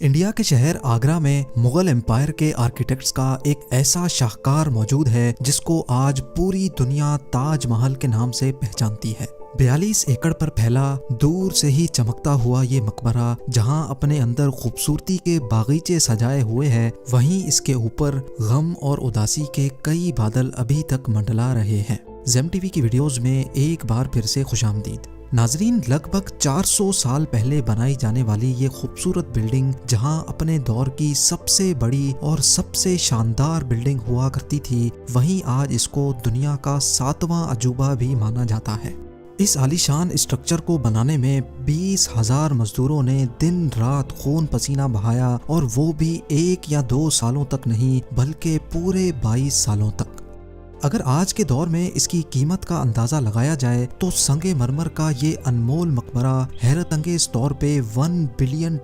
India کے شہر آگرہ میں مغل امپائر کے آرکیٹیکٹس کا ایک ایسا شاہکار موجود ہے جس کو آج پوری دنیا تاج محل کے نام سے پہچانتی ہے۔ 42 ایکڑ پر پھیلا دور سے ہی چمکتا ہوا یہ مقبرہ جہاں اپنے اندر خوبصورتی کے باغیچے سجائے ہوئے ہے، وہیں اس کے اوپر غم اور اداسی کے کئی بادل ابھی تک منڈلا رہے ہیں۔ زیم ٹی وی کی ویڈیوز میں ایک بار پھر سے خوش آمدید۔ ناظرین، لگ بھگ 400 سال پہلے بنائی جانے والی یہ خوبصورت بلڈنگ جہاں اپنے دور کی سب سے بڑی اور سب سے شاندار بلڈنگ ہوا کرتی تھی، وہیں آج اس کو دنیا کا 7واں عجوبہ بھی مانا جاتا ہے۔ اس عالیشان اسٹرکچر کو بنانے میں 20,000 مزدوروں نے دن رات خون پسینہ بہایا، اور وہ بھی 1 یا 2 سالوں تک نہیں بلکہ پورے 22 سالوں تک۔ اگر آج کے دور میں اس کی قیمت کا اندازہ لگایا جائے تو سنگ مرمر کا یہ انمول مقبرہ حیرت انگیز طور پہ $1 بلین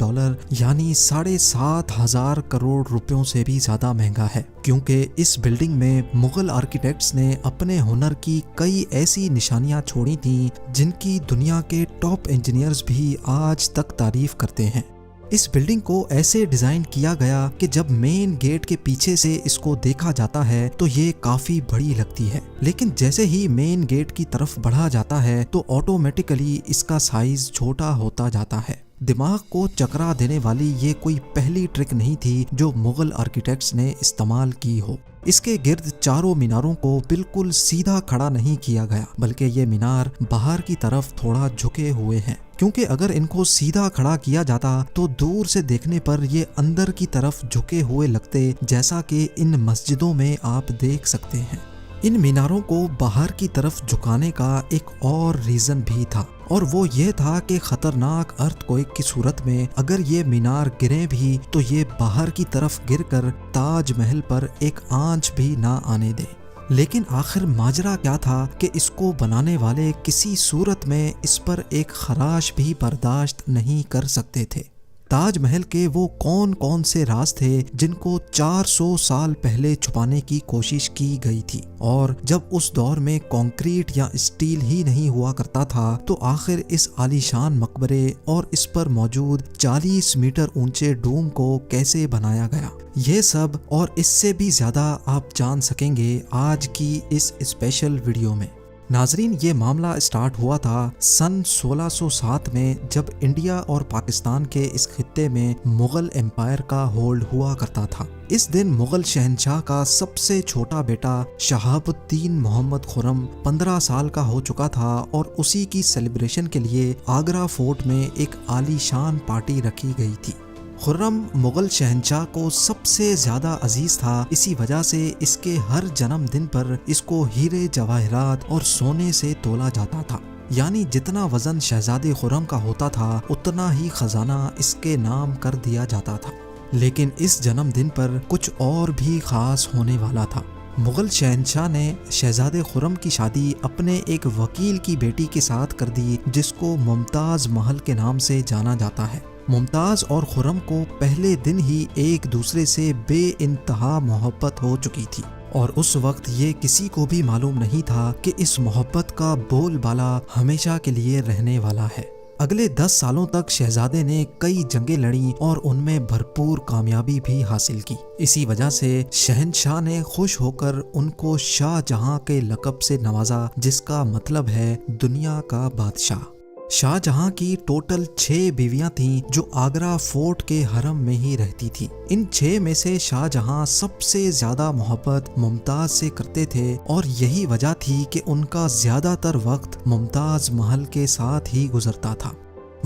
یعنی 7,500 کروڑ روپیوں سے بھی زیادہ مہنگا ہے، کیونکہ اس بلڈنگ میں مغل آرکیٹیکٹس نے اپنے ہنر کی کئی ایسی نشانیاں چھوڑی تھیں جن کی دنیا کے ٹاپ انجینئرز بھی آج تک تعریف کرتے ہیں۔ اس بلڈنگ کو ایسے ڈیزائن کیا گیا کہ جب مین گیٹ کے پیچھے سے اس کو دیکھا جاتا ہے تو یہ کافی بڑی لگتی ہے، لیکن جیسے ہی مین گیٹ کی طرف بڑھا جاتا ہے تو آٹومیٹیکلی اس کا سائز چھوٹا ہوتا جاتا ہے۔ دماغ کو چکرا دینے والی یہ کوئی پہلی ٹرک نہیں تھی جو مغل آرکیٹیکٹس نے استعمال کی ہو۔ اس کے گرد چاروں میناروں کو بالکل سیدھا کھڑا نہیں کیا گیا، بلکہ یہ مینار باہر کی طرف تھوڑا جھکے ہوئے ہیں، کیونکہ اگر ان کو سیدھا کھڑا کیا جاتا تو دور سے دیکھنے پر یہ اندر کی طرف جھکے ہوئے لگتے، جیسا کہ ان مسجدوں میں آپ دیکھ سکتے ہیں۔ ان میناروں کو باہر کی طرف جھکانے کا ایک اور ریزن بھی تھا، اور وہ یہ تھا کہ خطرناک ارتھ کوئک کی صورت میں اگر یہ مینار گریں بھی تو یہ باہر کی طرف گر کر تاج محل پر ایک آنچ بھی نہ آنے دے۔ لیکن آخر ماجرا کیا تھا کہ اس کو بنانے والے کسی صورت میں اس پر ایک خراش بھی برداشت نہیں کر سکتے تھے۔ تاج محل کے وہ کون سے راز تھے جن کو 400 سال پہلے چھپانے کی کوشش کی گئی تھی، اور جب اس دور میں کنکریٹ یا اسٹیل ہی نہیں ہوا کرتا تھا تو آخر اس عالیشان مقبرے اور اس پر موجود 40 میٹر اونچے ڈوم کو کیسے بنایا گیا؟ یہ سب اور اس سے بھی زیادہ آپ جان سکیں گے آج کی اس اسپیشل ویڈیو میں۔ ناظرین، یہ معاملہ اسٹارٹ ہوا تھا سن 1607 میں، جب انڈیا اور پاکستان کے اس خطے میں مغل امپائر کا ہولڈ ہوا کرتا تھا۔ اس دن مغل شہنشاہ کا سب سے چھوٹا بیٹا شہاب الدین محمد خرم 15 سال کا ہو چکا تھا، اور اسی کی سیلیبریشن کے لیے آگرہ فورٹ میں ایک عالیشان پارٹی رکھی گئی تھی۔ خرم مغل شہنشاہ کو سب سے زیادہ عزیز تھا، اسی وجہ سے اس کے ہر جنم دن پر اس کو ہیرے جواہرات اور سونے سے تولا جاتا تھا، یعنی جتنا وزن شہزادے خرم کا ہوتا تھا اتنا ہی خزانہ اس کے نام کر دیا جاتا تھا۔ لیکن اس جنم دن پر کچھ اور بھی خاص ہونے والا تھا۔ مغل شہنشاہ نے شہزادے خرم کی شادی اپنے ایک وکیل کی بیٹی کے ساتھ کر دی جس کو ممتاز محل کے نام سے جانا جاتا ہے۔ ممتاز اور خرم کو پہلے دن ہی ایک دوسرے سے بے انتہا محبت ہو چکی تھی، اور اس وقت یہ کسی کو بھی معلوم نہیں تھا کہ اس محبت کا بول بالا ہمیشہ کے لیے رہنے والا ہے۔ اگلے 10 سالوں تک شہزادے نے کئی جنگیں لڑیں اور ان میں بھرپور کامیابی بھی حاصل کی۔ اسی وجہ سے شہنشاہ نے خوش ہو کر ان کو شاہ جہاں کے لقب سے نوازا، جس کا مطلب ہے دنیا کا بادشاہ۔ شاہ جہاں کی ٹوٹل 6 بیویاں تھیں جو آگرہ فورٹ کے حرم میں ہی رہتی تھیں۔ ان 6 میں سے شاہ جہاں سب سے زیادہ محبت ممتاز سے کرتے تھے، اور یہی وجہ تھی کہ ان کا زیادہ تر وقت ممتاز محل کے ساتھ ہی گزرتا تھا۔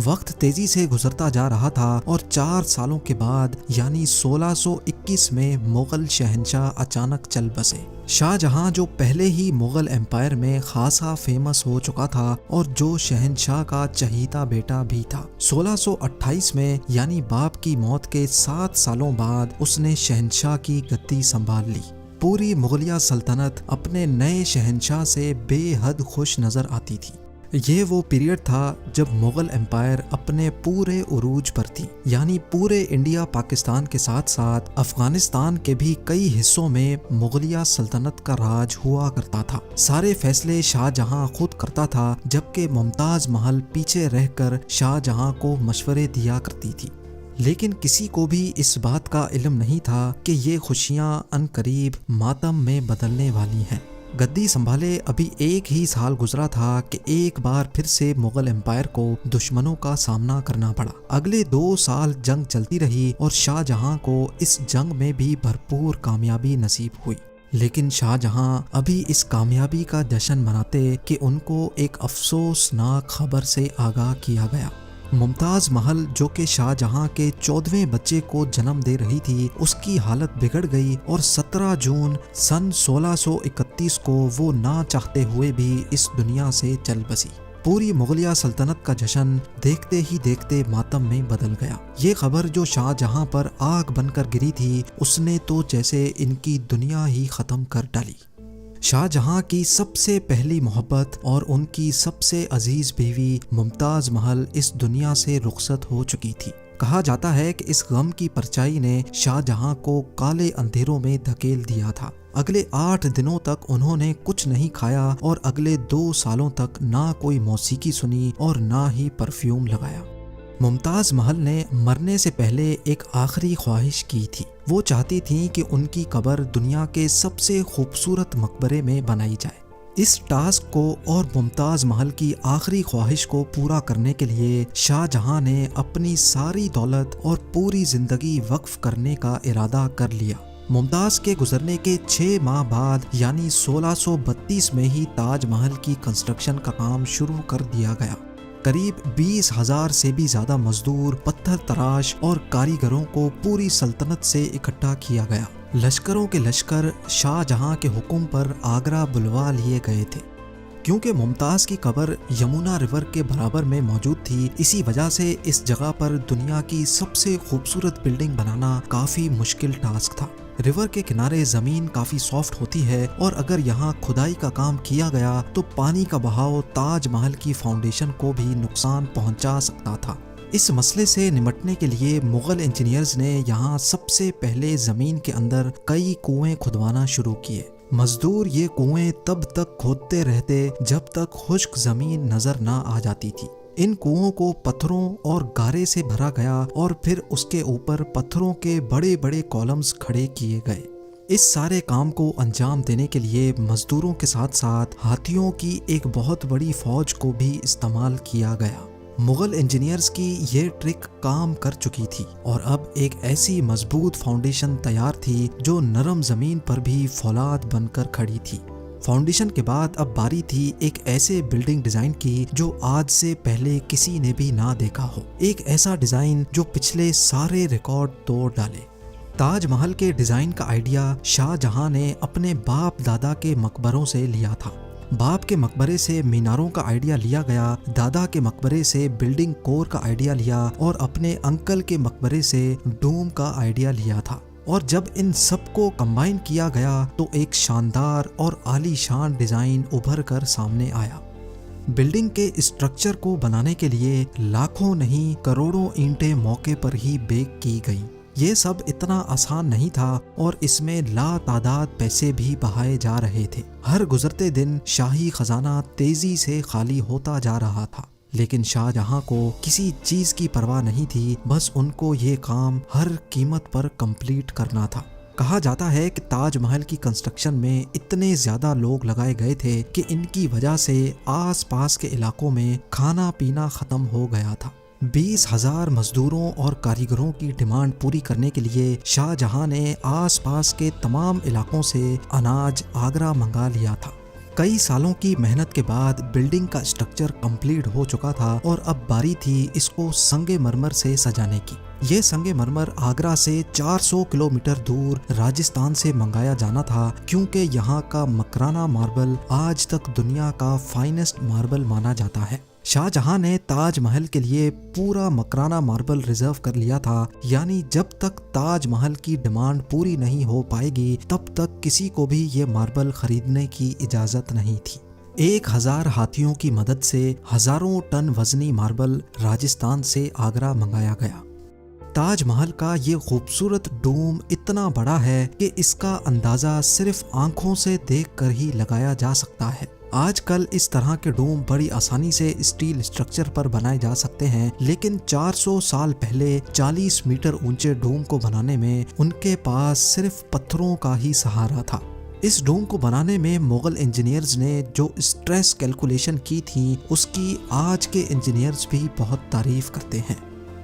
وقت تیزی سے گزرتا جا رہا تھا، اور 4 سالوں کے بعد یعنی 1621 میں مغل شہنشاہ اچانک چل بسے۔ شاہ جہاں جو پہلے ہی مغل امپائر میں خاصا فیمس ہو چکا تھا اور جو شہنشاہ کا چہیتا بیٹا بھی تھا، 1628 میں یعنی باپ کی موت کے 7 سالوں بعد اس نے شہنشاہ کی گدی سنبھال لی۔ پوری مغلیہ سلطنت اپنے نئے شہنشاہ سے بے حد خوش نظر آتی تھی۔ یہ وہ پیریڈ تھا جب مغل امپائر اپنے پورے عروج پر تھی، یعنی پورے انڈیا پاکستان کے ساتھ ساتھ افغانستان کے بھی کئی حصوں میں مغلیہ سلطنت کا راج ہوا کرتا تھا۔ سارے فیصلے شاہ جہاں خود کرتا تھا، جبکہ ممتاز محل پیچھے رہ کر شاہ جہاں کو مشورے دیا کرتی تھی۔ لیکن کسی کو بھی اس بات کا علم نہیں تھا کہ یہ خوشیاں عنقریب ماتم میں بدلنے والی ہیں۔ گدی سنبھالے ابھی 1 ہی سال گزرا تھا کہ ایک بار پھر سے مغل امپائر کو دشمنوں کا سامنا کرنا پڑا۔ اگلے 2 سال جنگ چلتی رہی اور شاہ جہاں کو اس جنگ میں بھی بھرپور کامیابی نصیب ہوئی، لیکن شاہ جہاں ابھی اس کامیابی کا جشن مناتے کہ ان کو ایک افسوسناک خبر سے آگاہ کیا گیا۔ ممتاز محل جو کہ شاہ جہاں کے 14ویں بچے کو جنم دے رہی تھی، اس کی حالت بگڑ گئی اور 17 جون سن 1631 کو وہ نہ چاہتے ہوئے بھی اس دنیا سے چل بسی۔ پوری مغلیہ سلطنت کا جشن دیکھتے ہی دیکھتے ماتم میں بدل گیا۔ یہ خبر جو شاہ جہاں پر آگ بن کر گری تھی، اس نے تو جیسے ان کی دنیا ہی ختم کر ڈالی۔ شاہ جہاں کی سب سے پہلی محبت اور ان کی سب سے عزیز بیوی ممتاز محل اس دنیا سے رخصت ہو چکی تھی۔ کہا جاتا ہے کہ اس غم کی پرچائی نے شاہ جہاں کو کالے اندھیروں میں دھکیل دیا تھا۔ اگلے 8 دنوں تک انہوں نے کچھ نہیں کھایا اور اگلے 2 سالوں تک نہ کوئی موسیقی سنی اور نہ ہی پرفیوم لگایا۔ ممتاز محل نے مرنے سے پہلے ایک آخری خواہش کی تھی۔ وہ چاہتی تھیں کہ ان کی قبر دنیا کے سب سے خوبصورت مقبرے میں بنائی جائے۔ اس ٹاسک کو اور ممتاز محل کی آخری خواہش کو پورا کرنے کے لیے شاہ جہاں نے اپنی ساری دولت اور پوری زندگی وقف کرنے کا ارادہ کر لیا۔ ممتاز کے گزرنے کے 6 ماہ بعد یعنی 1632 میں ہی تاج محل کی کنسٹرکشن کا کام شروع کر دیا گیا۔ قریب 20,000 سے بھی زیادہ مزدور، پتھر تراش اور کاریگروں کو پوری سلطنت سے اکٹھا کیا گیا۔ لشکروں کے لشکر شاہ جہاں کے حکم پر آگرہ بلوا لیے گئے تھے۔ کیونکہ ممتاز کی قبر یمنا ریور کے برابر میں موجود تھی، اسی وجہ سے اس جگہ پر دنیا کی سب سے خوبصورت بلڈنگ بنانا کافی مشکل ٹاسک تھا۔ ریور کے کنارے زمین کافی سافٹ ہوتی ہے اور اگر یہاں کھدائی کا کام کیا گیا تو پانی کا بہاؤ تاج محل کی فاؤنڈیشن کو بھی نقصان پہنچا سکتا تھا۔ اس مسئلے سے نمٹنے کے لیے مغل انجینئرز نے یہاں سب سے پہلے زمین کے اندر کئی کنویں کھدوانا شروع کیے۔ مزدور یہ کنویں تب تک کھودتے رہتے جب تک خشک زمین نظر نہ آ جاتی تھی۔ ان کنووں کو پتھروں اور گارے سے بھرا گیا اور پھر اس کے اوپر پتھروں کے بڑے بڑے کالمز کھڑے کیے گئے۔ اس سارے کام کو انجام دینے کے لیے مزدوروں کے ساتھ ساتھ ہاتھیوں کی ایک بہت بڑی فوج کو بھی استعمال کیا گیا۔ مغل انجینئرز کی یہ ٹرک کام کر چکی تھی اور اب ایک ایسی مضبوط فاؤنڈیشن تیار تھی جو نرم زمین پر بھی فولاد بن کر کھڑی تھی۔ فاؤنڈیشن کے بعد اب باری تھی ایک ایسے بلڈنگ ڈیزائن کی جو آج سے پہلے کسی نے بھی نہ دیکھا ہو، ایک ایسا ڈیزائن جو پچھلے سارے ریکارڈ توڑ ڈالے۔ تاج محل کے ڈیزائن کا آئیڈیا شاہ جہاں نے اپنے باپ دادا کے مقبروں سے لیا تھا۔ باپ کے مقبرے سے میناروں کا آئیڈیا لیا گیا، دادا کے مقبرے سے بلڈنگ کور کا آئیڈیا لیا اور اپنے انکل کے مقبرے سے ڈوم کا آئیڈیا لیا تھا۔ اور جب ان سب کو کمبائن کیا گیا تو ایک شاندار اور عالی شان ڈیزائن ابھر کر سامنے آیا۔ بلڈنگ کے اسٹرکچر کو بنانے کے لیے لاکھوں نہیں کروڑوں اینٹیں موقع پر ہی بیک کی گئیں۔ یہ سب اتنا آسان نہیں تھا اور اس میں لا تعداد پیسے بھی بہائے جا رہے تھے۔ ہر گزرتے دن شاہی خزانہ تیزی سے خالی ہوتا جا رہا تھا، لیکن شاہ جہاں کو کسی چیز کی پرواہ نہیں تھی، بس ان کو یہ کام ہر قیمت پر کمپلیٹ کرنا تھا۔ کہا جاتا ہے کہ تاج محل کی کنسٹرکشن میں اتنے زیادہ لوگ لگائے گئے تھے کہ ان کی وجہ سے آس پاس کے علاقوں میں کھانا پینا ختم ہو گیا تھا۔ 20,000 مزدوروں اور کاریگروں کی ڈیمانڈ پوری کرنے کے لیے شاہ جہاں نے آس پاس کے تمام علاقوں سے اناج آگرہ منگا لیا تھا۔ کئی سالوں کی محنت کے بعد بلڈنگ کا اسٹرکچر کمپلیٹ ہو چکا تھا اور اب باری تھی اس کو سنگ مرمر سے سجانے کی۔ یہ سنگ مرمر آگرہ سے 400 کلومیٹر دور راجستھان سے منگایا جانا تھا، کیونکہ یہاں کا مکرانہ ماربل آج تک دنیا کا فائنسٹ ماربل مانا جاتا ہے۔ شاہ جہاں نے تاج محل کے لیے پورا مکرانہ ماربل ریزرو کر لیا تھا، یعنی جب تک تاج محل کی ڈیمانڈ پوری نہیں ہو پائے گی تب تک کسی کو بھی یہ ماربل خریدنے کی اجازت نہیں تھی۔ 1000 ہاتھیوں کی مدد سے ہزاروں ٹن وزنی ماربل راجستھان سے آگرہ منگایا گیا۔ تاج محل کا یہ خوبصورت ڈوم اتنا بڑا ہے کہ اس کا اندازہ صرف آنکھوں سے دیکھ کر ہی لگایا جا سکتا ہے۔ آج کل اس طرح کے ڈوم بڑی آسانی سے اسٹیل اسٹرکچر پر بنائے جا سکتے ہیں، لیکن 400 سال پہلے 40 میٹر اونچے ڈوم کو بنانے میں ان کے پاس صرف پتھروں کا ہی سہارا تھا۔ اس ڈوم کو بنانے میں مغل انجینئرز نے جو اسٹریس کیلکولیشن کی تھی اس کی آج کے انجینئرز بھی بہت تعریف کرتے ہیں۔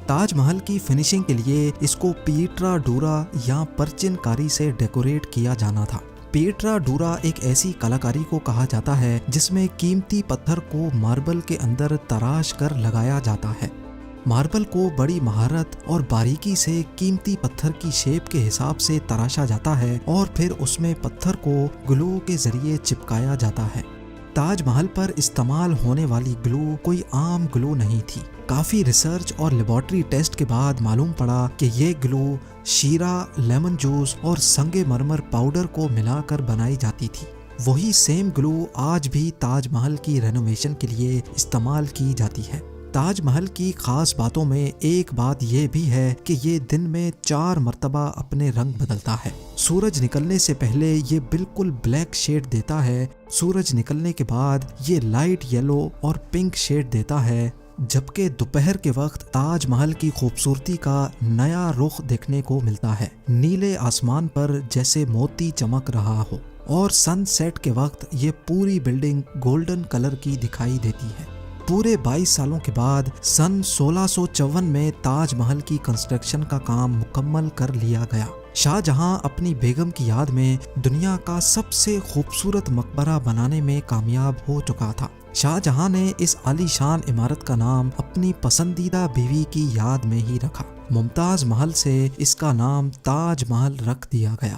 تاج محل کی فنیشنگ کے لیے اس کو پیٹرا ڈورا یا پرچن کاری سے ڈیکوریٹ کیا جانا تھا۔ پیٹرا ڈورا ایک ایسی کلاکاری کو کہا جاتا ہے جس میں قیمتی پتھر کو ماربل کے اندر تراش کر لگایا جاتا ہے۔ ماربل کو بڑی مہارت اور باریکی سے قیمتی پتھر کی شیپ کے حساب سے تراشا جاتا ہے اور پھر اس میں پتھر کو گلو کے ذریعے چپکایا جاتا ہے۔ تاج محل پر استعمال ہونے والی گلو کوئی عام گلو نہیں تھی۔ کافی ریسرچ اور لیبارٹری ٹیسٹ کے بعد معلوم پڑا کہ یہ گلو شیرہ، لیمن جوس اور سنگ مرمر پاؤڈر کو ملا کر بنائی جاتی تھی۔ وہی سیم گلو آج بھی تاج محل کی رینوویشن کے لیے استعمال کی جاتی ہے۔ تاج محل کی خاص باتوں میں ایک بات یہ بھی ہے کہ یہ دن میں 4 مرتبہ اپنے رنگ بدلتا ہے۔ سورج نکلنے سے پہلے یہ بالکل بلیک شیڈ دیتا ہے، سورج نکلنے کے بعد یہ لائٹ یلو اور پنک شیڈ دیتا ہے، جبکہ دوپہر کے وقت تاج محل کی خوبصورتی کا نیا رخ دیکھنے کو ملتا ہے، نیلے آسمان پر جیسے موتی چمک رہا ہو، اور سن سیٹ کے وقت یہ پوری بلڈنگ گولڈن کلر کی دکھائی دیتی ہے۔ پورے 22 سالوں کے بعد سن 1654 میں تاج محل کی کنسٹرکشن کا کام مکمل کر لیا گیا۔ شاہ جہاں اپنی بیگم کی یاد میں دنیا کا سب سے خوبصورت مقبرہ بنانے میں کامیاب ہو چکا تھا۔ شاہ جہاں نے اس عالی شان عمارت کا نام اپنی پسندیدہ بیوی کی یاد میں ہی رکھا۔ ممتاز محل سے اس کا نام تاج محل رکھ دیا گیا۔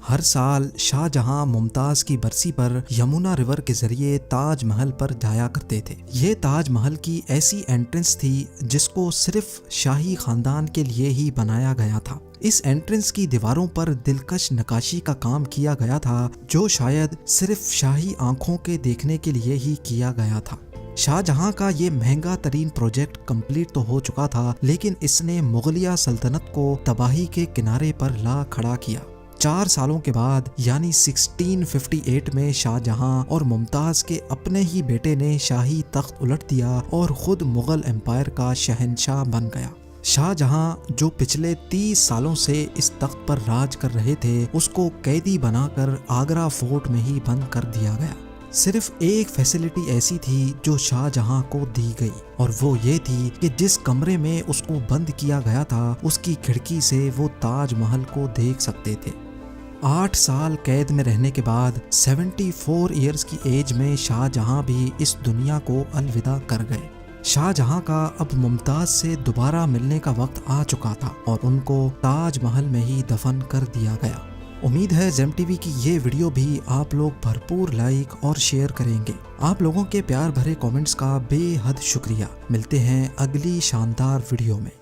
ہر سال شاہ جہاں ممتاز کی برسی پر یمونا ریور کے ذریعے تاج محل پر جایا کرتے تھے۔ یہ تاج محل کی ایسی انٹرنس تھی جس کو صرف شاہی خاندان کے لیے ہی بنایا گیا تھا۔ اس انٹرنس کی دیواروں پر دلکش نقاشی کا کام کیا گیا تھا جو شاید صرف شاہی آنکھوں کے دیکھنے کے لیے ہی کیا گیا تھا۔ شاہ جہاں کا یہ مہنگا ترین پروجیکٹ کمپلیٹ تو ہو چکا تھا، لیکن اس نے مغلیہ سلطنت کو تباہی کے کنارے پر لا کھڑا کیا۔ 4 سالوں کے بعد یعنی 1658 میں شاہ جہاں اور ممتاز کے اپنے ہی بیٹے نے شاہی تخت الٹ دیا اور خود مغل امپائر کا شہنشاہ بن گیا۔ شاہ جہاں جو پچھلے 30 سالوں سے اس تخت پر راج کر رہے تھے، اس کو قیدی بنا کر آگرہ فورٹ میں ہی بند کر دیا گیا۔ صرف ایک فیسلٹی ایسی تھی جو شاہ جہاں کو دی گئی، اور وہ یہ تھی کہ جس کمرے میں اس کو بند کیا گیا تھا اس کی کھڑکی سے وہ تاج محل کو دیکھ سکتے تھے۔ 8 سال قید میں رہنے کے بعد 74 ایئرز کی ایج میں شاہ جہاں بھی اس دنیا کو الوداع کر گئے۔ شاہ جہاں کا اب ممتاز سے دوبارہ ملنے کا وقت آ چکا تھا اور ان کو تاج محل میں ہی دفن کر دیا گیا۔ امید ہے زیم ٹی وی کی یہ ویڈیو بھی آپ لوگ بھرپور لائک اور شیئر کریں گے۔ آپ لوگوں کے پیار بھرے کامنٹس کا بے حد شکریہ۔ ملتے ہیں اگلی شاندار ویڈیو میں۔